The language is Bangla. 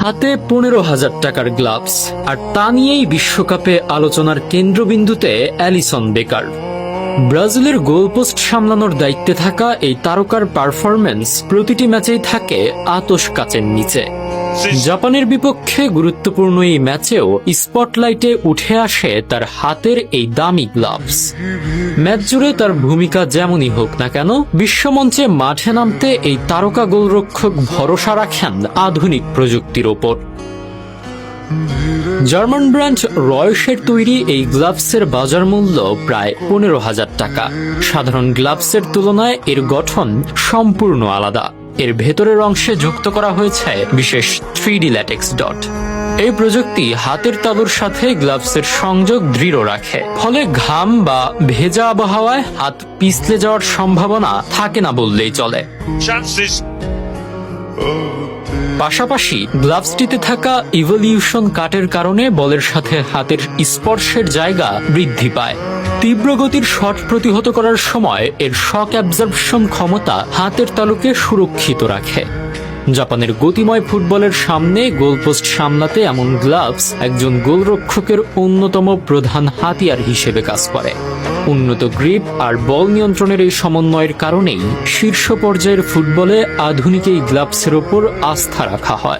হাতে 15,000 টাকার গ্লাভস, আর তা নিয়েই বিশ্বকাপে আলোচনার কেন্দ্রবিন্দুতে অ্যালিসন বেকার। ব্রাজিলের গোলপোস্ট সামলানোর দায়িত্বে থাকা এই তারকার পারফরম্যান্স প্রতিটি ম্যাচেই থাকে আতশ কাচের নিচে। জাপানের বিপক্ষে গুরুত্বপূর্ণ এই ম্যাচেও স্পটলাইটে উঠে আসে তার হাতের এই দামি গ্লাভস। ম্যাচ জুড়ে তার ভূমিকা যেমনই হোক না কেন, বিশ্বমঞ্চে মাঠে নামতে এই তারকা গোলরক্ষক ভরসা রাখেন আধুনিক প্রযুক্তির ওপর। জার্মান ব্র্যান্ড রয়েসের তৈরি এই গ্লাভসের বাজার মূল্য প্রায় 15,000 টাকা। সাধারণ গ্লাভসের তুলনায় এর গঠন সম্পূর্ণ আলাদা। এর ভেতরের অংশে যুক্ত করা হয়েছে বিশেষ 3D ল্যাটেক্স ডট। এই প্রযুক্তি হাতের তালুর সাথে গ্লাভসের সংযোগ দৃঢ় রাখে, ফলে ঘাম বা ভেজা আবহাওয়ায় হাত পিছলে যাওয়ার সম্ভাবনা থাকে না বললেই চলে। পাশাপাশি গ্লাভসটিতে থাকা ইভলিউশন কাটের কারণে বলের সাথে হাতের স্পর্শের জায়গা বৃদ্ধি পায়। তীব্র গতির শট প্রতিহত করার সময় এর শক অ্যাবজর্পশন ক্ষমতা হাতের তালুকে সুরক্ষিত রাখে। জাপানের গতিময় ফুটবলের সামনে গোলপোস্ট সামলাতে এমন গ্লাভস একজন গোলরক্ষকের অন্যতম প্রধান হাতিয়ার হিসেবে কাজ করে। উন্নত গ্রিপ আর বল নিয়ন্ত্রণের এই সমন্বয়ের কারণেই শীর্ষ পর্যায়ের ফুটবলে আধুনিক এই গ্লাভসের ওপর আস্থা রাখা হয়।